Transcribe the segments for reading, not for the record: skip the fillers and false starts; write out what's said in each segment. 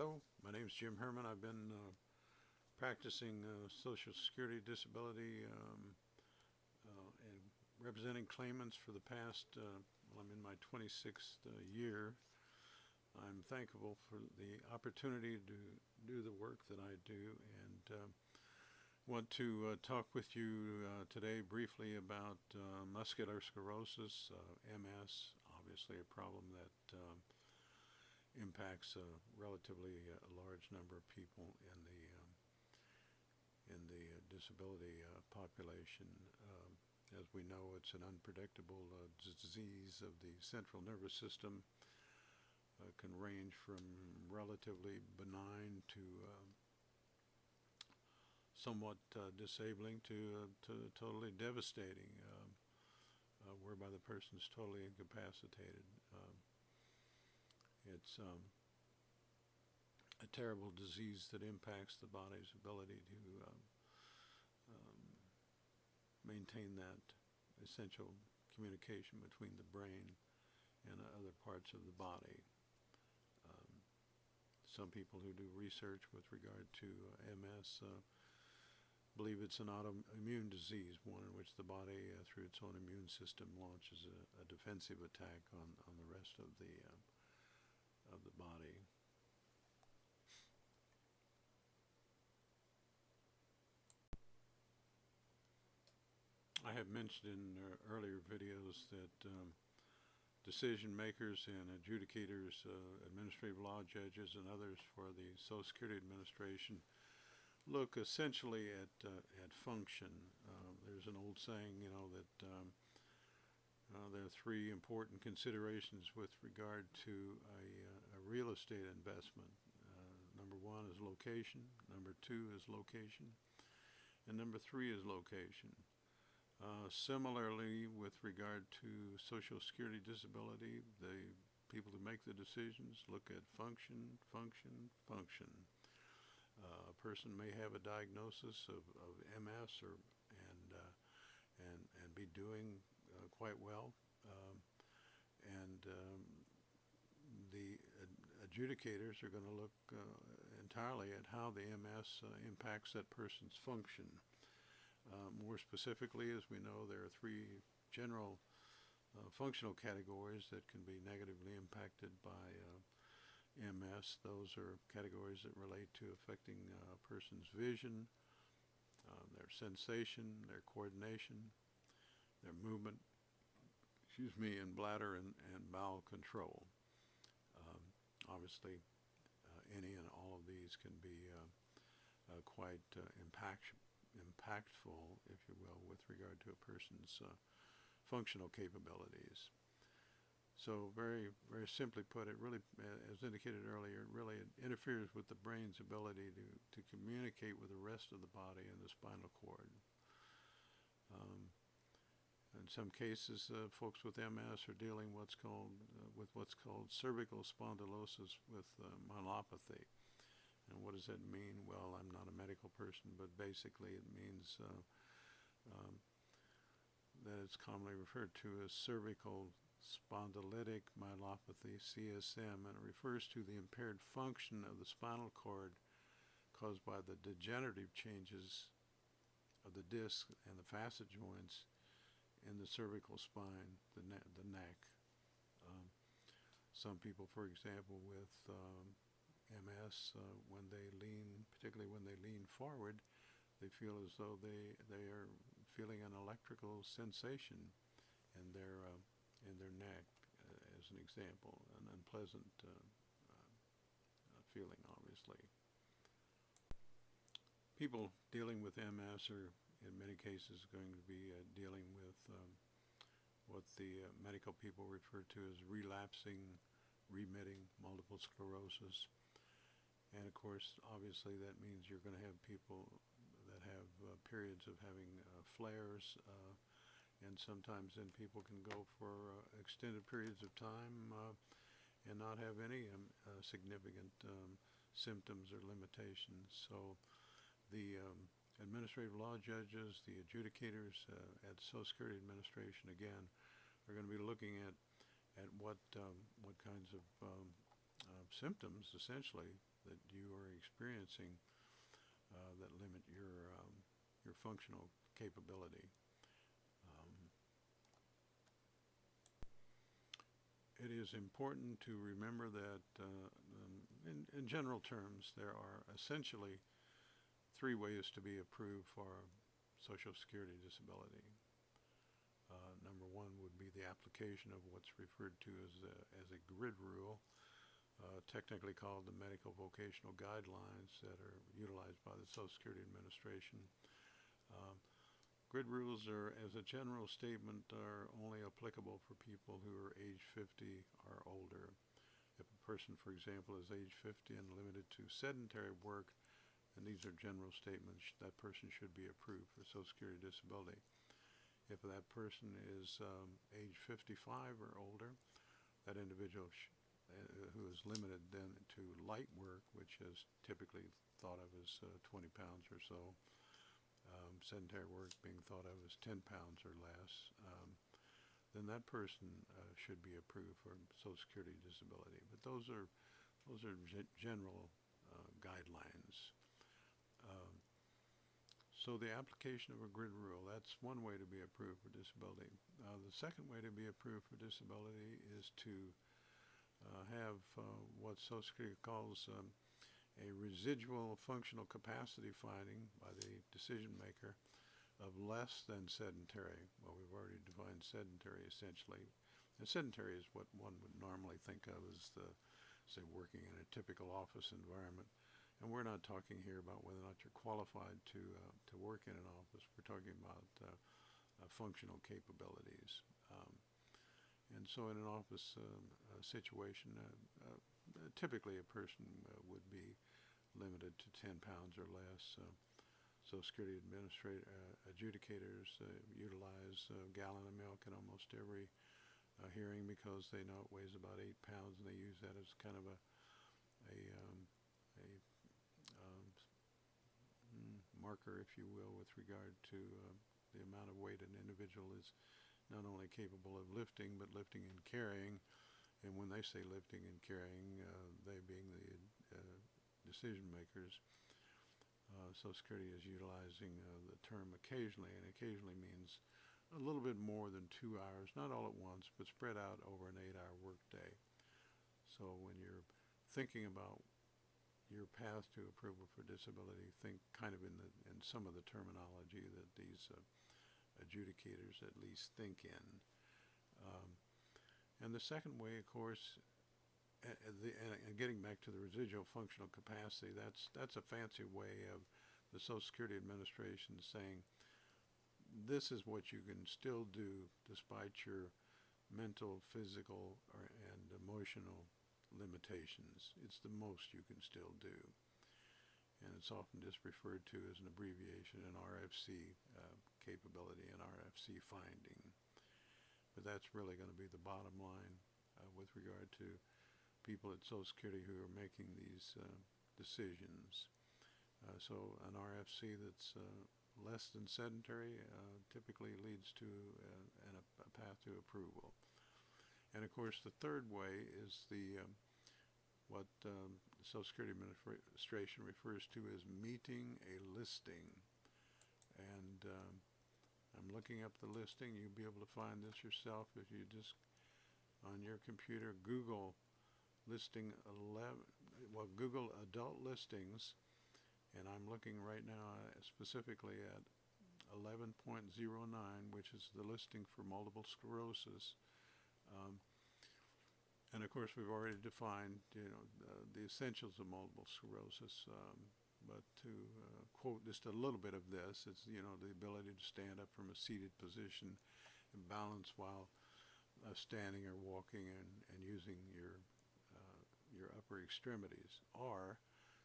Hello, my name is Jim Herman. I've been practicing Social Security disability and representing claimants for the past, I'm in my 26th year. I'm thankful for the opportunity to do the work that I do, and want to talk with you today briefly about muscular sclerosis, MS, obviously a problem that impacts a relatively large number of people in the disability population. As we know, it's an unpredictable disease of the central nervous system. Can range from relatively benign to somewhat disabling to totally devastating, whereby the person is totally incapacitated. It's a terrible disease that impacts the body's ability to maintain that essential communication between the brain and other parts of the body. Some people who do research with regard to MS believe it's an autoimmune disease, one in which the body, through its own immune system, launches a defensive attack on the rest of the body. I have mentioned in earlier videos that decision makers and adjudicators, administrative law judges and others for the Social Security Administration look essentially at function. There's an old saying, that there are three important considerations with regard to a real estate investment. Number one is location, number two is location, and number three is location. Similarly, with regard to Social Security disability, the people who make the decisions look at function, function, function. A person may have a diagnosis of MS and be doing quite well, and the adjudicators are going to look entirely at how the MS impacts that person's function. More specifically, as we know, there are three general functional categories that can be negatively impacted by MS. Those are categories that relate to affecting a person's vision, their sensation, their coordination, their movement, and bladder and bowel control. Obviously, any and all of these can be quite impactful, if you will, with regard to a person's functional capabilities. So very, very simply put, it really, as indicated earlier, it interferes with the brain's ability to communicate with the rest of the body and the spinal cord. In some cases, folks with MS are dealing with what's called cervical spondylosis with myelopathy. And what does that mean? Well, I'm not a medical person, but basically it means that it's commonly referred to as cervical spondylitic myelopathy, CSM, and it refers to the impaired function of the spinal cord caused by the degenerative changes of the disc and the facet joints in the cervical spine, the neck. Some people, for example, with MS, when they lean, particularly when they lean forward, they feel as though they are feeling an electrical sensation in their neck, as an example, an unpleasant feeling, obviously. People dealing with MS are, in many cases, going to be dealing with what the medical people refer to as relapsing, remitting multiple sclerosis. And of course, obviously, that means you're going to have people that have periods of having flares, and sometimes then people can go for extended periods of time and not have any significant symptoms or limitations. So the administrative law judges, the adjudicators at Social Security Administration, again, are going to be looking at what kinds of symptoms, essentially, that you are experiencing that limit your functional capability. It is important to remember that in general terms, there are essentially three ways to be approved for Social Security disability. Number one would be the application of what's referred to as a grid rule, technically called the Medical Vocational Guidelines that are utilized by the Social Security Administration. Grid rules are, as a general statement, are only applicable for people who are age 50 or older. If a person, for example, is age 50 and limited to sedentary work, and these are general statements, that person should be approved for Social Security disability. If that person is age 55 or older, that individual who is limited then to light work, which is typically thought of as 20 pounds or so, sedentary work being thought of as 10 pounds or less, then that person should be approved for Social Security disability. But those are general guidelines. So the application of a grid rule, that's one way to be approved for disability. The second way to be approved for disability is to have what Social Security calls a residual functional capacity finding by the decision maker of less than sedentary. Well, we've already defined sedentary essentially. And sedentary is what one would normally think of as say, working in a typical office environment. And we're not talking here about whether or not you're qualified to work in an office. We're talking about functional capabilities. And so in an office situation, typically a person would be limited to 10 pounds or less. Social Security adjudicators utilize a gallon of milk in almost every hearing because they know it weighs about 8 pounds, and they use that as kind of a marker, if you will, with regard to the amount of weight an individual is not only capable of lifting, but lifting and carrying. And when they say lifting and carrying, they being the decision makers, Social Security is utilizing the term occasionally, and occasionally means a little bit more than 2 hours, not all at once, but spread out over an 8-hour workday. So when you're thinking about your path to approval for disability, think kind of in some of the terminology that these adjudicators at least think in. And the second way, of course, and getting back to the residual functional capacity, that's a fancy way of the Social Security Administration saying this is what you can still do despite your mental, physical, and emotional limitations. It's the most you can still do. And it's often just referred to as an abbreviation, an RFC capability, an RFC finding. But that's really going to be the bottom line with regard to people at Social Security who are making these decisions. So an RFC that's less than sedentary typically leads to a path to approval. And of course, the third way is what the Social Security Administration refers to as meeting a listing. And I'm looking up the listing. You'll be able to find this yourself if you just, on your computer, Google Google adult listings. And I'm looking right now specifically at 11.09, which is the listing for multiple sclerosis. And of course, we've already defined, the essentials of multiple sclerosis. But to quote just a little bit of this, it's the ability to stand up from a seated position and balance while standing or walking and using your upper extremities, or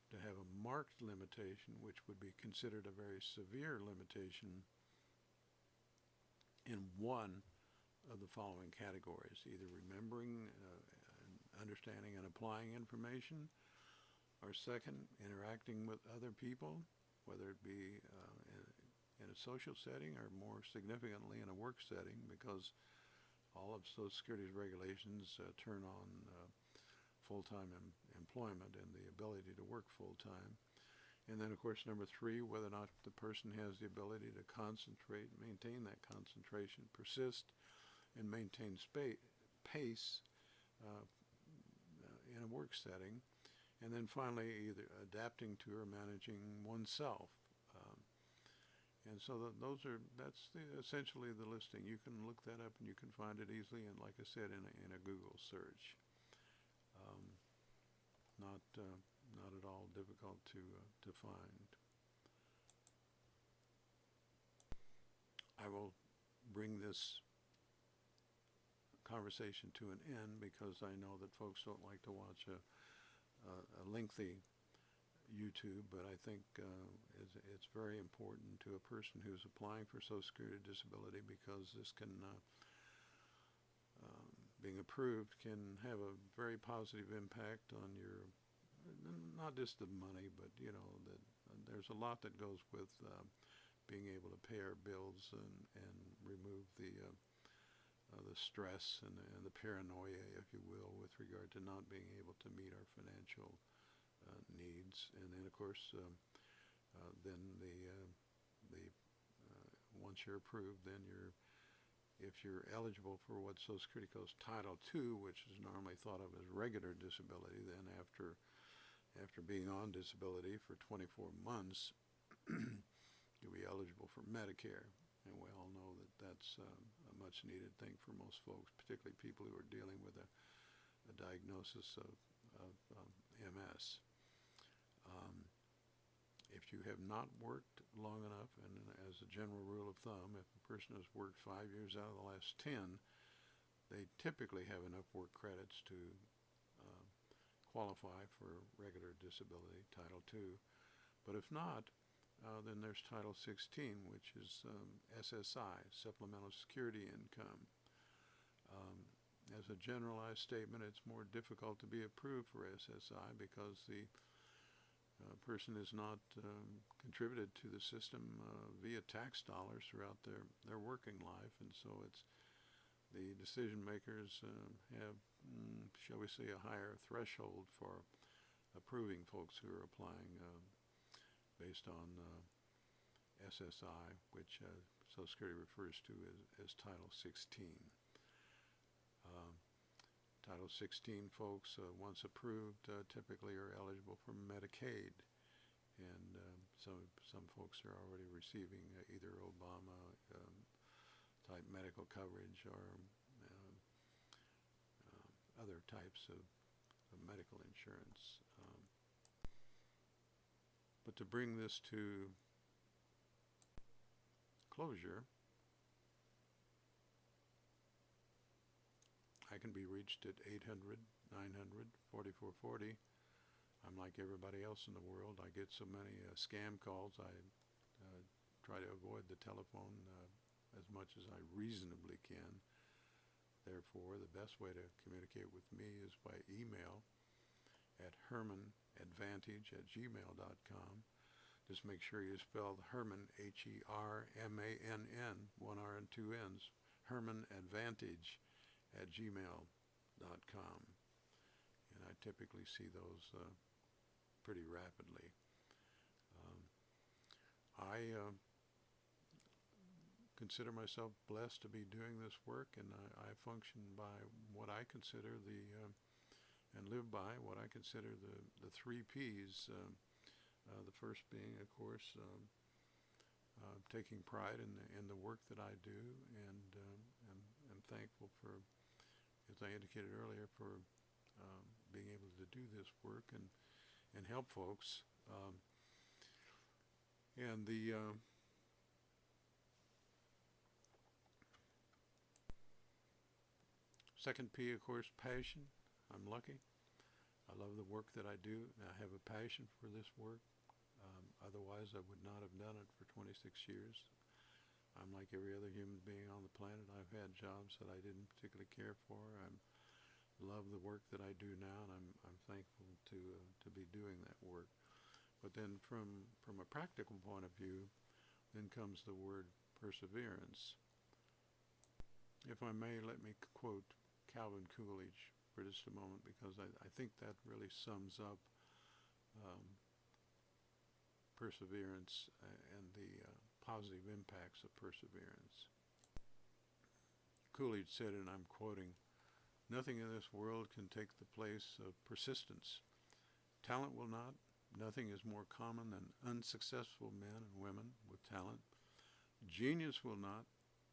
to have a marked limitation, which would be considered a very severe limitation in one of the following categories: either remembering, understanding, and applying information, or second, interacting with other people, whether it be in a social setting or more significantly in a work setting, because all of Social Security's regulations turn on full-time employment and the ability to work full-time. And then, of course, number 3, whether or not the person has the ability to concentrate, maintain that concentration, persist, and maintain pace in a work setting. And then finally, either adapting to or managing oneself. And so that's essentially the listing. You can look that up and you can find it easily, and like I said, in a Google search. Not at all difficult to find. I will bring this conversation to an end because I know that folks don't like to watch a lengthy YouTube, but I think it's very important to a person who's applying for Social Security disability, because this can, being approved, can have a very positive impact on your, not just the money, but there's a lot that goes with being able to pay our bills and remove the stress and the paranoia, if you will, with regard to not being able to meet our financial needs. And then, of course, then once you're approved, then if you're eligible for what Social Security calls Title II, which is normally thought of as regular disability, then after being on disability for 24 months, you'll be eligible for Medicare. And we all know that that's a much needed thing for most folks, particularly people who are dealing with a diagnosis of MS. If you have not worked long enough, and as a general rule of thumb, if a person has worked 5 years out of the last 10, they typically have enough work credits to qualify for regular disability, Title II. But if not, then there's Title 16, which is SSI, Supplemental Security Income. As a generalized statement, it's more difficult to be approved for SSI because the person is not contributed to the system via tax dollars throughout their working life, and so it's the decision makers have, shall we say, a higher threshold for approving folks who are applying based on SSI, which Social Security refers to as Title 16. Title 16 folks, once approved, typically are eligible for Medicaid, and some folks are already receiving either Obama type medical coverage or other types of medical insurance. But to bring this to closure, I can be reached at 800-900-4440. I'm like everybody else in the world. I get so many scam calls. I try to avoid the telephone as much as I reasonably can. Therefore, the best way to communicate with me is by email at hermannadvantage@gmail.com. Just make sure you spell Herman, Hermann, one R and two N's, hermannadvantage@gmail.com. And I typically see those pretty rapidly. I consider myself blessed to be doing this work, and I function by what I consider and live by what I consider the 3 P's. The first being, of course, taking pride in the work that I do, and I'm thankful for, as I indicated earlier, for being able to do this work and help folks. And the second P, of course, passion. I'm lucky. I love the work that I do. I have a passion for this work. Otherwise, I would not have done it for 26 years. I'm like every other human being on the planet. I've had jobs that I didn't particularly care for. I love the work that I do now, and I'm thankful to be doing that work. But then from a practical point of view, then comes the word perseverance. If I may, let me quote Calvin Coolidge for just a moment, because I think that really sums up perseverance and the positive impacts of perseverance. Coolidge said, and I'm quoting, "Nothing in this world can take the place of persistence. Talent will not. Nothing is more common than unsuccessful men and women with talent. Genius will not.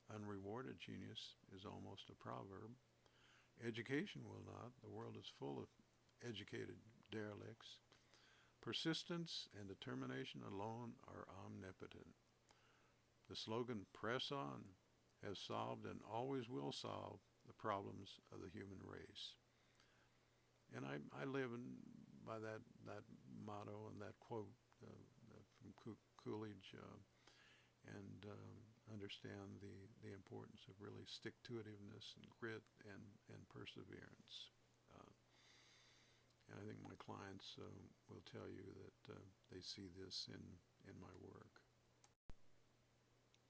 Unrewarded genius is almost a proverb. Education will not. The world is full of educated derelicts. Persistence and determination alone are omnipotent. The slogan, 'Press on,' has solved and always will solve the problems of the human race." And I live by that motto and that quote from Coolidge, and understand the importance of really stick-to-itiveness and grit and perseverance. And I think my clients will tell you that they see this in my work.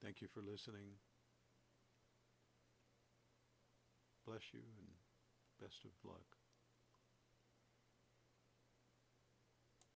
Thank you for listening. Bless you and best of luck.